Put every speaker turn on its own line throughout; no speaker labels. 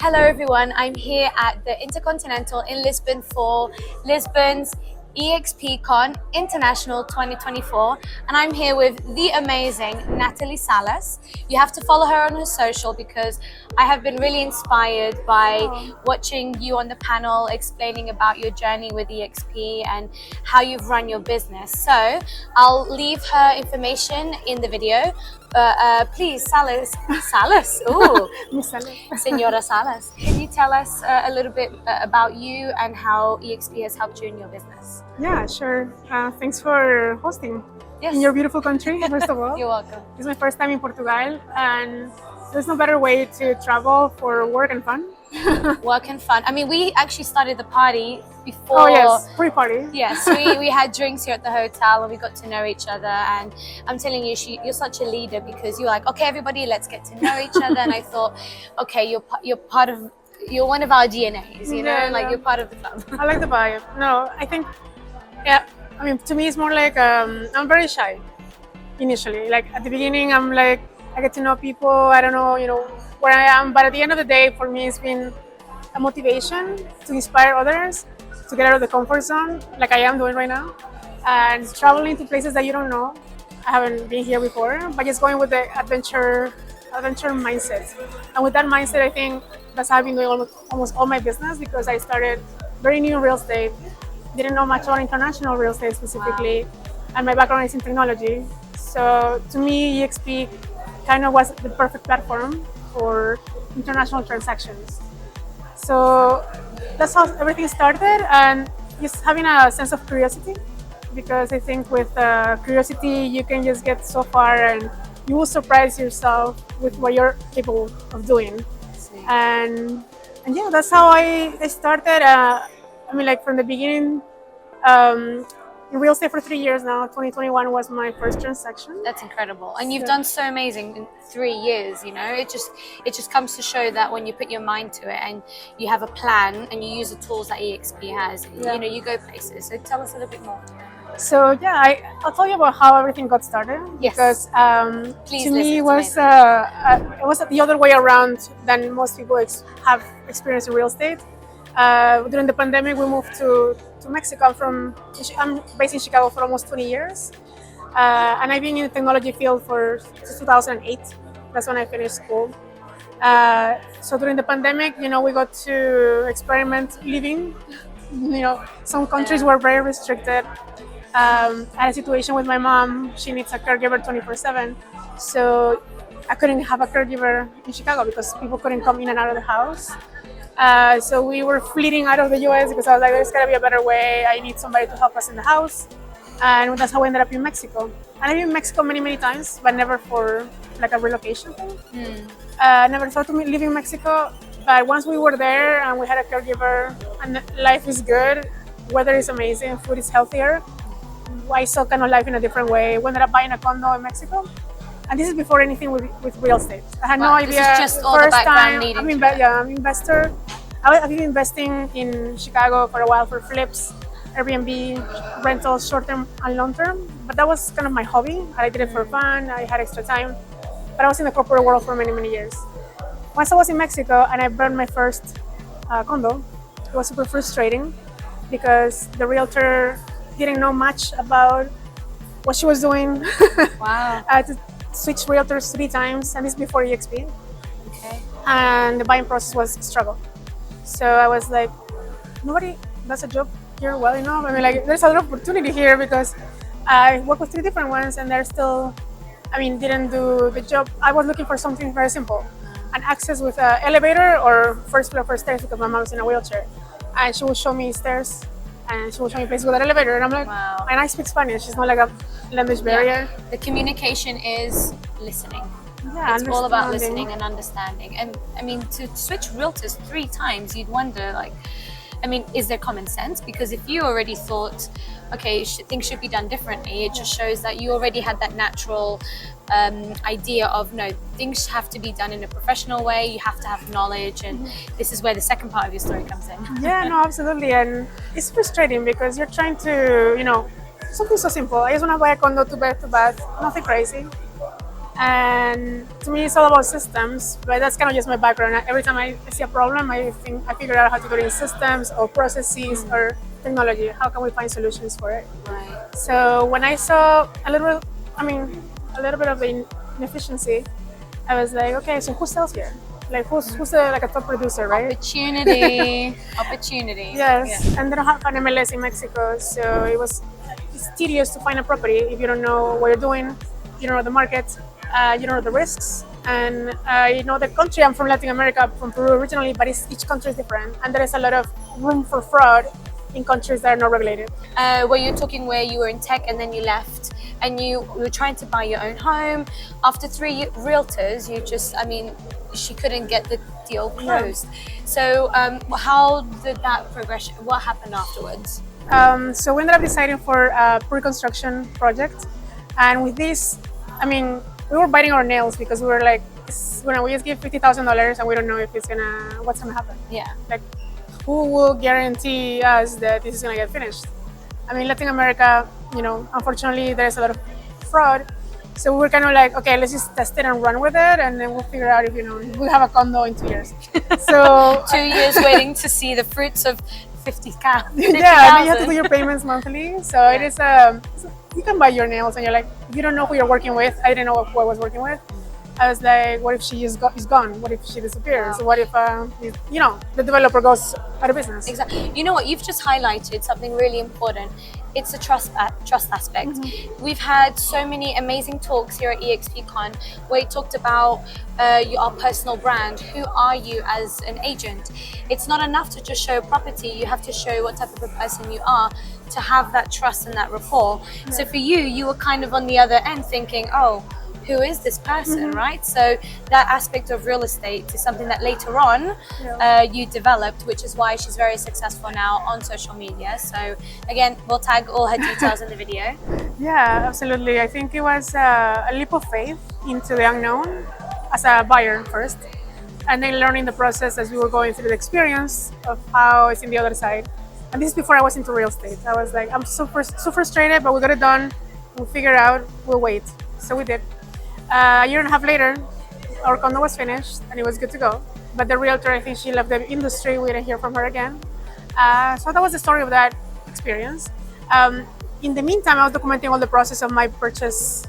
Hello everyone, I'm here at the Intercontinental in Lisbon for Lisbon's eXpCon International 2024, and I'm here with the amazing Nathaly Salas. You have to follow her on her social because I have been really inspired by watching you on the panel explaining about your journey with eXp and how you've run your business. So I'll leave her information in the video. Please, Salas, ooh, Senora Salas, can you tell us a little bit about you and how eXp has helped you in your business?
Yeah, sure. Thanks for hosting
Yes.
in your beautiful country, first of all.
You're welcome.
It's my first time in Portugal, and there's no better way to travel for work and fun.
Work and fun. I mean, we actually started the party before.
Oh yes, pre-party.
Yes, we had drinks here at the hotel and we got to know each other. And I'm telling you, you're such a leader because you're like, okay, everybody, let's get to know each other. And I thought, okay, you're one of our DNAs, you know,
Yeah.
you're part of the club.
I like the vibe. No, I think, yeah. I mean, to me, it's more like I'm very shy initially. Like at the beginning, I'm like I get to know people. I don't know, where I am. But at the end of the day, for me, it's been a motivation to inspire others to get out of the comfort zone, like I am doing right now, and traveling to places that you don't know. I haven't been here before, but just going with the adventure mindset. And with that mindset, I think that's how I've been doing almost all my business, because I started very new in real estate, didn't know much about international real estate specifically, and my background is in technology. So to me, eXp kind of was the perfect platform for international transactions. So that's how everything started, and just having a sense of curiosity, because I think with curiosity you can just get so far, and you will surprise yourself with what you're capable of doing. And yeah, that's how I started. I mean, like from the beginning, in real estate for 3 years now. 2021 was my first transaction.
That's incredible, and you've done so amazing in 3 years. You know, it just comes to show that when you put your mind to it and you have a plan and you use the tools that eXp has, you know, you go places. So tell us a little bit more.
So yeah, I'll tell you about how everything got started.
Yes.
Because
Please
to me it
listen
was the other way around than most people have experienced in real estate. During the pandemic, we moved to Mexico. I'm based in Chicago for almost 20 years, and I've been in the technology field since 2008. That's when I finished school. So during the pandemic, we got to experiment living. Some countries were very restricted. I had a situation with my mom. She needs a caregiver 24/7. So I couldn't have a caregiver in Chicago because people couldn't come in and out of the house. So we were fleeing out of the US because I was like, there's gotta be a better way. I need somebody to help us in the house. And that's how we ended up in Mexico. And I've been in Mexico many, many times, but never for like a relocation thing. Never thought of living in Mexico. But once we were there and we had a caregiver and life is good, weather is amazing, food is healthier, I saw kind of life in a different way. We ended up buying a condo in Mexico. And this is before anything with real estate. I had no idea.
This is just all the background needed.
I'm an investor. I've been investing in Chicago for a while for flips, Airbnb, rentals, short-term and long-term. But that was kind of my hobby. I did it for fun. I had extra time. But I was in the corporate world for many, many years. Once I was in Mexico and I burned my first condo, it was super frustrating because the realtor didn't know much about what she was doing.
Wow.
I had to switch realtors 3 times, and this before eXp.
Okay.
And the buying process was a struggle. So I was like, nobody does a job here well enough. I mean, like, there's a lot of opportunity here because I work with 3 different ones, and they're still, didn't do the job. I was looking for something very simple, an access with an elevator or first floor for stairs because my mom's in a wheelchair, and she will show me stairs. And she will show me places with an elevator, and I'm like,
wow.
And I speak Spanish. It's not like a language barrier.
Yeah. The communication is listening.
Yeah,
it's all about listening and understanding. And to switch realtors 3 times, you'd wonder, is there common sense? Because if you already thought, okay, things should be done differently, it just shows that you already had that natural idea of, no, things have to be done in a professional way, you have to have knowledge, and this is where the second part of your story comes in.
Yeah, no, absolutely. And it's frustrating because you're trying to, something so simple. I just want to buy a condo, 2 bed, 2 bath, nothing crazy. And to me, it's all about systems, but that's kind of just my background. Every time I see a problem, I figure out how to do it in systems or processes or technology. How can we find solutions for it?
Right.
So when I saw a little bit of the inefficiency, I was like, okay, so who sells here? Like who's like a top producer, right?
Opportunity. Opportunity.
Yes,
Yeah.
and they don't have an MLS in Mexico, so it's tedious to find a property if you don't know what you're doing, you don't know the market, you don't know the risks, and you know the country. I'm from Latin America, from Peru originally, but each country is different, and there is a lot of room for fraud in countries that are not regulated.
Were you talking where you were in tech and then you left and you were trying to buy your own home? After 3 realtors, she couldn't get the deal closed. So how did that progression, what happened afterwards?
So we ended up deciding for a pre-construction project, and with this, we were biting our nails because we were like, we just give $50,000 and we don't know if what's gonna happen.
Yeah.
Like, who will guarantee us that this is gonna get finished? Latin America, unfortunately, there's a lot of fraud. So we were kind of like, okay, let's just test it and run with it, and then we'll figure out if we have a condo in 2 years. So
2 years waiting to see the fruits of 50,000.
yeah, and you have to do your payments monthly. So it is you can buy your nails, and you're like, if you don't know who you're working with, I didn't know who I was working with. I was like, what if she is gone? What if she disappears?
Wow.
What if the developer goes out of business?
Exactly. You know what? You've just highlighted something really important. It's the trust aspect.
Mm-hmm.
We've had so many amazing talks here at eXpCon where you talked about your personal brand. Who are you as an agent? It's not enough to just show a property. You have to show what type of a person you are to have that trust and that rapport. Yeah. So for you, you were kind of on the other end thinking, oh, who is this person, right? So that aspect of real estate is something that later on you developed, which is why she's very successful now on social media. So again, we'll tag all her details in the video.
Yeah, absolutely. I think it was a leap of faith into the unknown as a buyer first, and then learning the process as we were going through the experience of how it's in the other side. And this is before I was into real estate. I was like, I'm so frustrated, but we got it done. We'll figure it out. We'll wait. So we did. A year and a half later, our condo was finished and it was good to go. But the realtor, I think she left the industry. We didn't hear from her again. So that was the story of that experience. In the meantime, I was documenting all the process of my purchase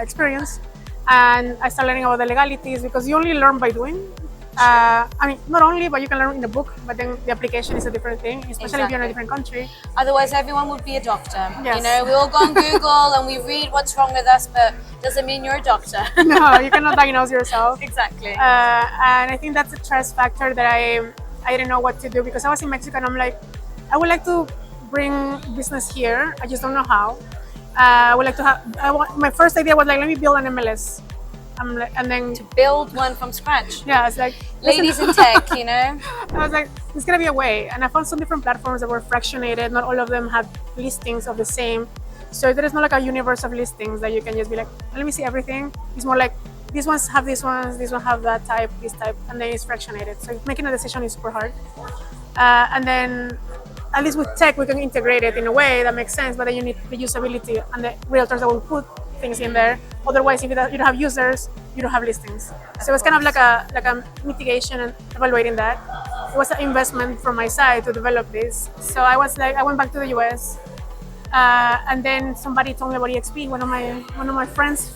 experience, and I started learning about the legalities because you only learn by doing. Not only, but you can learn in a book, but then the application is a different thing, especially if you're in a different country.
Otherwise, everyone would be a doctor.
Yes.
You know, we all go on Google and we read what's wrong with us, but doesn't mean you're a doctor.
No, you cannot diagnose yourself.
Exactly.
And I think that's a trust factor that I didn't know what to do because I was in Mexico and I'm like, I would like to bring business here. I just don't know how. I would like to have. My first idea was like, let me build an MLS. And then
to build one from scratch.
Yeah, it's like
ladies in tech, you know.
I was like, there's gonna be a way, and I found some different platforms that were fractionated. Not all of them had listings of the same, so there is not like a universe of listings that you can just be like, let me see everything. It's more like these ones have these ones, this one have that type, this type, and then it's fractionated. So making a decision is super hard. And then at least with tech, we can integrate it in a way that makes sense, but then you need the usability and the realtors that will put things in there. Otherwise, if you don't have users, you don't have listings. So it's kind of like a mitigation and evaluating that. It was an investment from my side to develop this. So I went back to the US, and then somebody told me about eXp. One of my friends.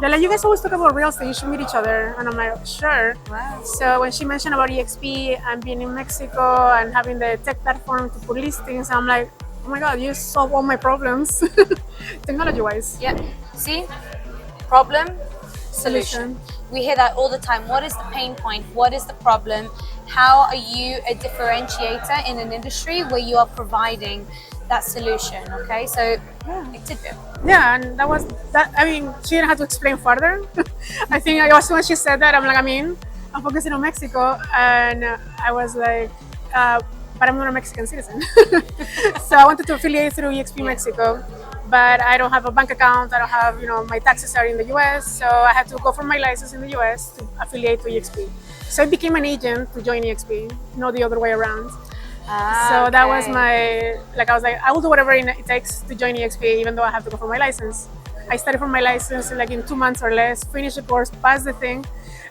They're like, you guys always talk about real estate. You should meet each other. And I'm like, sure. Wow. So when she mentioned about eXp and being in Mexico and having the tech platform to put listings, I'm like, oh my God, you solve all my problems, technology-wise.
Yeah. See, problem, solution. We hear that all the time. What is the pain point? What is the problem? How are you a differentiator in an industry where you are providing that solution? Okay, so
yeah, and that was that. I mean, she didn't have to explain further. I think I was when she said that, I'm like, I'm focusing on Mexico, and I was like, but I'm not a Mexican citizen. So I wanted to affiliate through eXp Mexico, but I don't have a bank account. I don't have, my taxes are in the US, so I had to go for my license in the US to affiliate to eXp. So I became an agent to join eXp, not the other way around. So that was I was like, I will do whatever it takes to join eXp, even though I have to go for my license. I studied for my license like in 2 months or less, finished the course, passed the thing,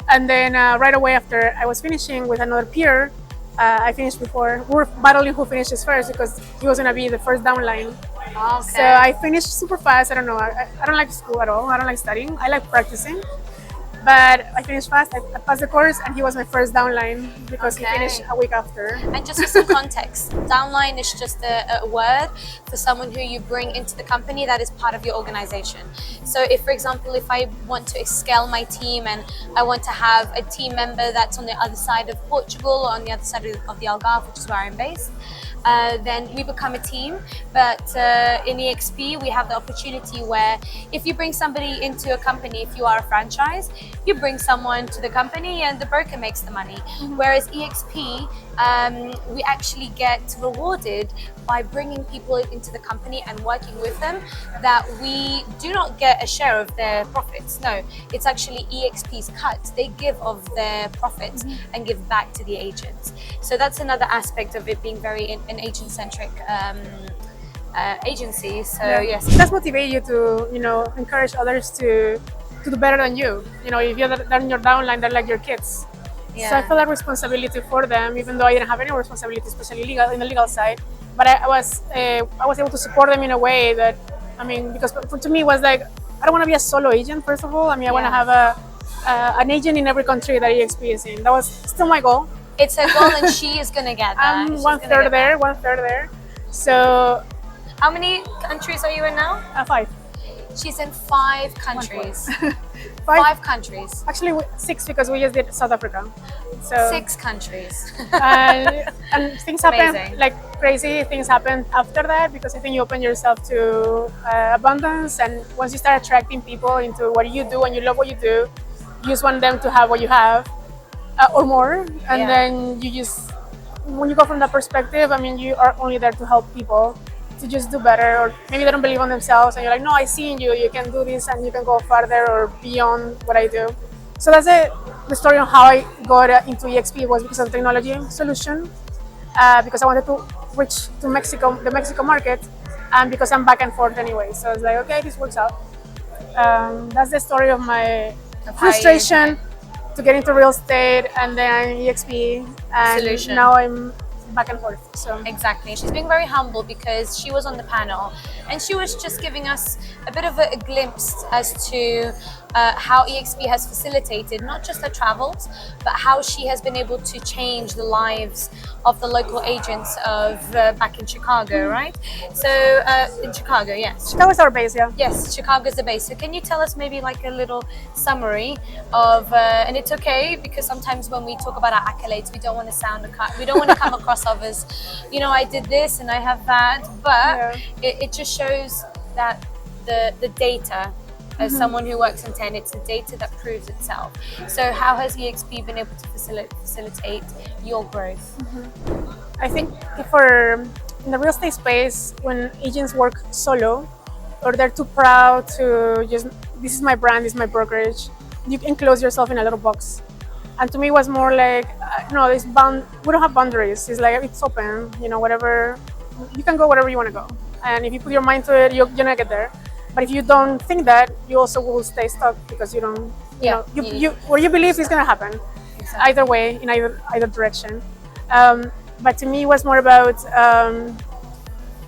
and then right away after I was finishing with another peer, I finished before. We were battling who finishes first because he was gonna be the first downline.
Okay.
So I finished super fast. I don't know. I don't like school at all. I don't like studying. I like practicing. But I finished fast. I passed the course, and he was my first downline because he finished a week after.
And just for some context, downline is just a word for someone who you bring into the company that is part of your organization. So if, for example, if I want to scale my team and I want to have a team member that's on the other side of Portugal or on the other side of the Algarve, which is where I'm based, then we become a team. But in eXp, we have the opportunity where if you bring somebody into a company, if you are a franchise, you bring someone to the company and the broker makes the money. Whereas eXp, we actually get rewarded by bringing people into the company and working with them, that we do not get a share of their profits. No, it's actually eXp's cut. They give of their profits and give back to the agents. So that's another aspect of it being very an agent-centric agency. So yes,
that's motivate you to encourage others to do better than you. If you're your downline, they're like your kids.
Yeah.
So I felt that responsibility for them, even though I didn't have any responsibility, especially in the legal side. But I was able to support them in a way that, because to me it was like, I don't want to be a solo agent. First of all, I want to have an agent in every country that eXp is in. That was still my goal.
It's a goal, and she is gonna get that.
I'm one third there. So,
how many countries are you in now?
5.
She's in 5 countries.
5
countries.
Actually, 6 because we just did South Africa. So
6 countries.
and things happen
amazing.
like crazy. Things happen after that because I think you open yourself to abundance, and once you start attracting people into what you do and you love what you do, you just want them to have what you have or more. And then you just, when you go from that perspective, you are only there to help people to just do better, or maybe they don't believe on themselves and you're like, no, I see in you, you can do this and you can go farther or beyond what I do. So that's the story on how I got into eXp was because of the technology solution, because I wanted to reach to Mexico, the Mexico market, and because I'm back and forth anyway. So I was like, okay, this works out. That's the story of my frustration to get into real estate and then eXp, and
solution.
Now I'm back and forth. So
exactly, she's being very humble because she was on the panel and she was just giving us a bit of a glimpse as to how eXp has facilitated not just her travels, but how she has been able to change the lives of the local agents of back in Chicago, right? So in Chicago, yes.
Chicago's our base, yeah.
Yes, Chicago's the base. So can you tell us maybe like a little summary of, and it's okay because sometimes when we talk about our accolades, we don't want to come across as, I did this and I have that, but it just shows that the data, as someone who works in 10, it's the data that proves itself. So how has eXp been able to facilitate your growth?
I think in the real estate space, when agents work solo or they're too proud to just, this is my brand, this is my brokerage, you enclose yourself in a little box. And to me, it was more like, no, we don't have boundaries. It's like, it's open, whatever, you can go wherever you want to go. And if you put your mind to it, you're gonna get there. But if you don't think that, you also will stay stuck because you don't, what you believe is going to happen. Exactly. Either way, in either direction. But to me, it was more about,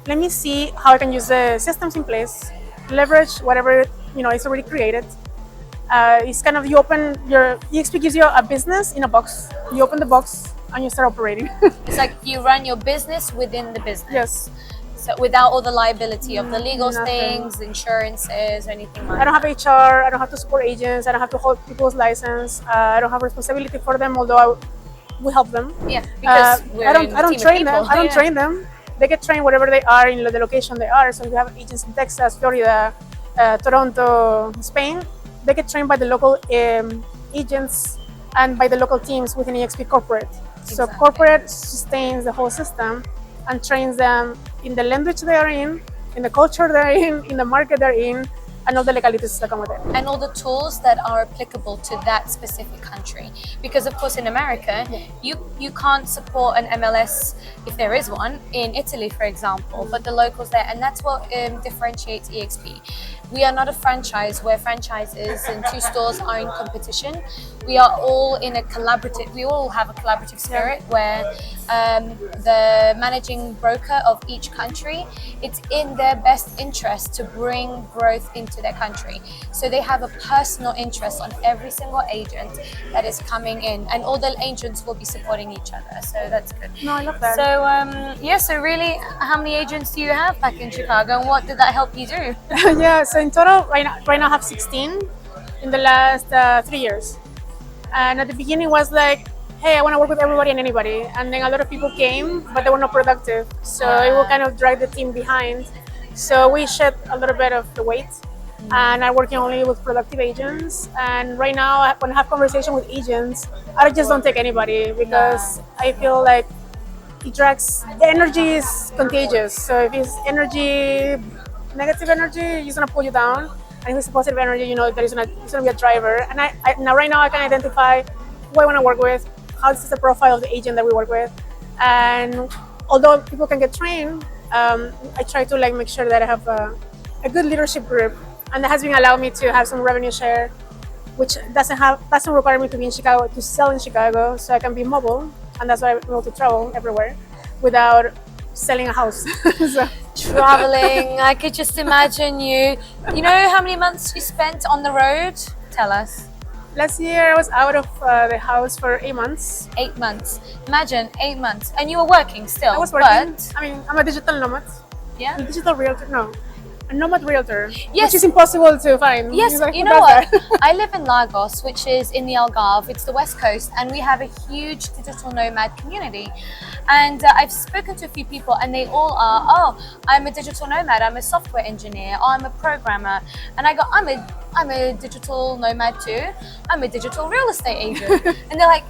let me see how I can use the systems in place, leverage whatever, is already created. It's kind of, eXp gives you a business in a box. You open the box and you start operating.
It's like you run your business within the business.
Yes.
So without all the liability of the legal things, insurances, or anything like that.
I don't have HR, I don't have to support agents, I don't have to hold people's license, I don't have responsibility for them, although we help them.
Yeah, because
I don't train them. I don't train them. They get trained wherever they are in the location they are. So we have agents in Texas, Florida, Toronto, Spain. They get trained by the local agents and by the local teams within eXp Corporate. Exactly. So corporate sustains the whole system and trains them in the language they are in the culture they're in the market they're in, and all the legalities that come with it.
And all the tools that are applicable to that specific country. Because of course in America, you can't support an MLS if there is one in Italy, for example, but the locals there, and that's what differentiates eXp. We are not a franchise where franchises and two stores are in competition. We are all in a collaborative, we all have a collaborative spirit where the managing broker of each country, it's in their best interest to bring growth into their country. So they have a personal interest on every single agent that is coming in, and all the agents will be supporting each other. So that's good.
No, I love that.
So so really, how many agents do you have back in Chicago, and what did that help you do?
Yeah, so in total, right now I have 16 in the last 3 years. And at the beginning was like, hey, I want to work with everybody and anybody. And then a lot of people came, but they were not productive. So it will kind of drag the team behind. So we shed a little bit of the weight. And I'm working only with productive agents. And right now, when I have conversation with agents, I just don't take anybody because I feel like it drags. The energy is contagious. So if it's negative energy, it's gonna pull you down. And if it's positive energy, you know that it's gonna be a driver. And now right now I can identify who I want to work with, how this is the profile of the agent that we work with. And although people can get trained, I try to like make sure that I have a good leadership group, and that has been allowed me to have some revenue share, which doesn't require me to be in Chicago to sell in Chicago, so I can be mobile, and that's why I'm able to travel everywhere without selling a house. So.
Traveling, I could just imagine you. You know how many months you spent on the road? Tell us.
Last year I was out of the house for 8 months.
8 months. Imagine 8 months, and you were working still.
I was working.
But,
I mean, I'm a digital nomad.
yeah.
A digital realtor. No, a nomad realtor.
Yes.
Which is impossible to find.
Yes,
Like,
you know what? I live in Lagos, which is in the Algarve. It's the West Coast, and we have a huge digital nomad community. And I've spoken to a few people, and they all are, oh, I'm a digital nomad, I'm a software engineer, or I'm a programmer. And I go, I'm a digital nomad too. I'm a digital real estate agent. And they're like,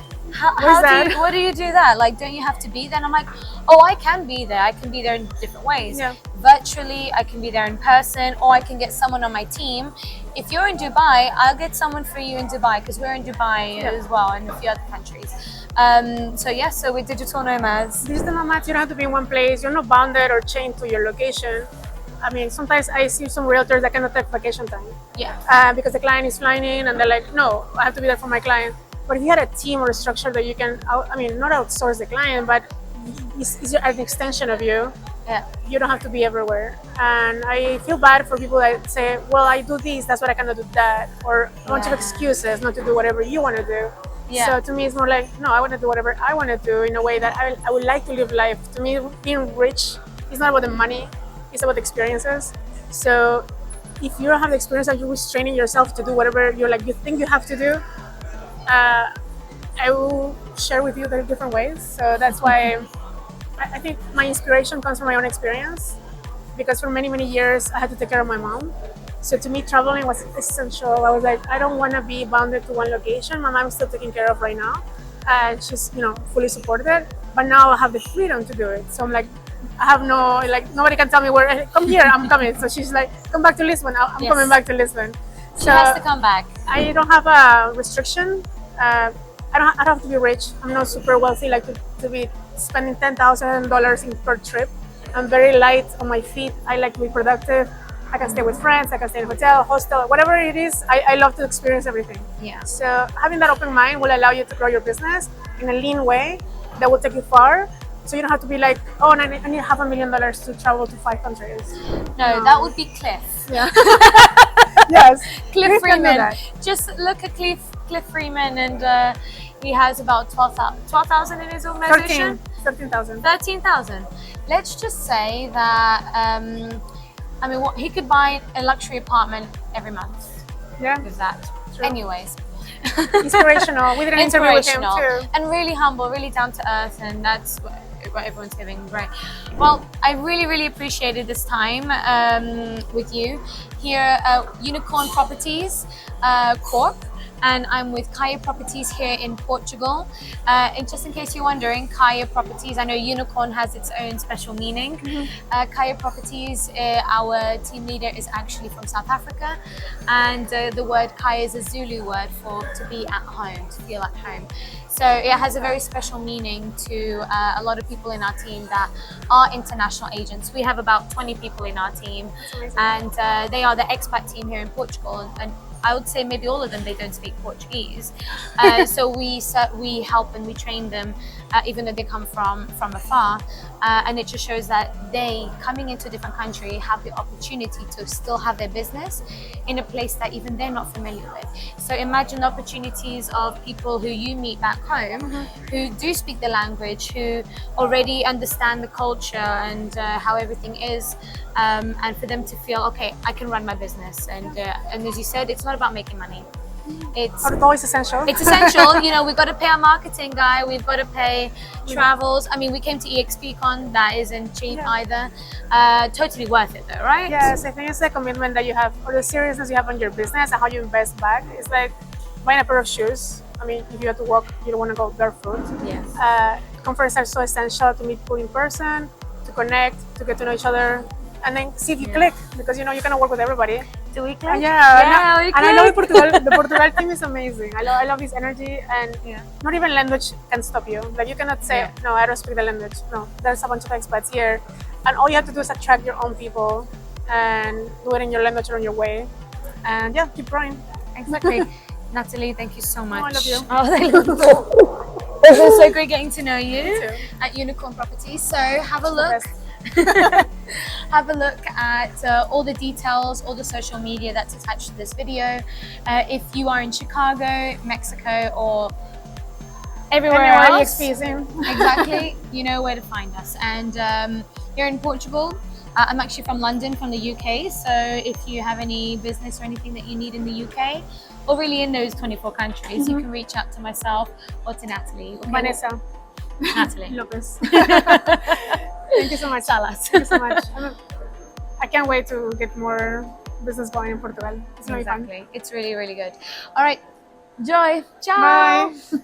what do you do that? Like, don't you have to be there? And I'm like, oh, I can be there. I can be there in different ways.
Yeah.
Virtually, I can be there in person, or I can get someone on my team. If you're in Dubai, I'll get someone for you in Dubai, because we're in Dubai as well, and a few other countries. So we're digital nomads.
Digital nomads, you don't have to be in one place. You're not bounded or chained to your location. I mean, sometimes I see some realtors that cannot take vacation time.
Yeah.
Because the client is flying in, and they're like, no, I have to be there for my client. But if you had a team or a structure that you can, not outsource the client, but is an extension of you.
Yeah.
You don't have to be everywhere. And I feel bad for people that say, well, I do this, that's what I cannot do that. Or a bunch of excuses not to do whatever you want to do.
Yeah.
So to me, it's more like, no, I want to do whatever I want to do in a way that I would like to live life. To me, being rich is not about the money, it's about the experiences. So if you don't have the experience and you're restraining yourself to do whatever you think you have to do, I will share with you the different ways. So that's why I think my inspiration comes from my own experience, because for many, many years I had to take care of my mom. So to me, traveling was essential. I was like, I don't want to be bounded to one location. My mom's still taken care of right now, and she's fully supported. But now I have the freedom to do it. So I'm like, I have nobody can tell me where. Come here, I'm coming. So she's like, come back to Lisbon. I'm coming back to Lisbon.
She has to come back.
I don't have a restriction. I don't have to be rich. I'm not super wealthy, like to be spending $10,000 per trip. I'm very light on my feet. I like to be productive. I can stay with friends. I can stay in a hotel, hostel, whatever it is. I love to experience everything.
Yeah.
So having that open mind will allow you to grow your business in a lean way that will take you far. So you don't have to be like, oh, I need $500,000 to travel to 5 countries.
No, that would be Cliff.
Yeah. Yes.
Cliff Freeman. Just look at Cliff Freeman, and he has about 12,000 in his organization.
13,000.
13,000. Let's just say that he could buy a luxury apartment every month.
Yeah.
With that.
True.
Anyways.
Inspirational. We did an interview with him too.
And really humble, really down to earth, and that's what everyone's giving. Right. Well, I really, really appreciated this time with you here at Unicorn Properties Corp. and I'm with Kaya Properties here in Portugal. And just in case you're wondering, Kaya Properties, I know unicorn has its own special meaning. Kaya Properties, our team leader is actually from South Africa, and the word Kaya is a Zulu word for to be at home, to feel at home. So it has a very special meaning to a lot of people in our team that are international agents. We have about 20 people in our team, and they are the expat team here in Portugal. And I would say maybe all of them, they don't speak Portuguese. So we help and we train them, even though they come from afar. And it just shows that they, coming into a different country, have the opportunity to still have their business in a place that even they're not familiar with. So imagine the opportunities of people who you meet back home, who do speak the language, who already understand the culture and how everything is, and for them to feel, okay, I can run my business. And as you said, it's not about making money. It's
always essential.
It's essential. You know, we've got to pay our marketing guy. We've got to pay travels. I mean, we came to eXpCon. That isn't cheap either. Totally worth it though, right?
Yes, I think it's the commitment that you have, or the seriousness you have on your business and how you invest back. It's like buying a pair of shoes. I mean, if you have to walk, you don't want to go barefoot.
Yes.
Conferences are so essential to meet people in person, to connect, to get to know each other, and then see if you click, because you know you cannot work with everybody.
Do we click?
Yeah,
we
and
click.
I love Portugal. The Portugal team is amazing. I love this energy, and not even language can stop you. Like you cannot say, no, I don't speak the language. No, there's a bunch of expats here, and all you have to do is attract your own people and do it in your language or in your way, and keep growing.
Exactly. Nathaly, thank you so much.
Oh, I love you.
Oh, I love you. It's been so great getting to know you at Unicorn Properties. So have a look. Have a look at all the details, all the social media that's attached to this video. If you are in Chicago, Mexico, or everywhere else, exactly, you know where to find us. And here in Portugal, I'm actually from London, from the UK. So if you have any business or anything that you need in the UK, or really in those 24 countries, you can reach out to myself or to Nathaly. Okay,
Vanessa
Nathaly
Lopes. Thank you so much.
Salas.
Thank you so much. I can't wait to get more business going in Portugal. It's really fun.
It's really, really good. All right. Joy. Ciao.
Bye.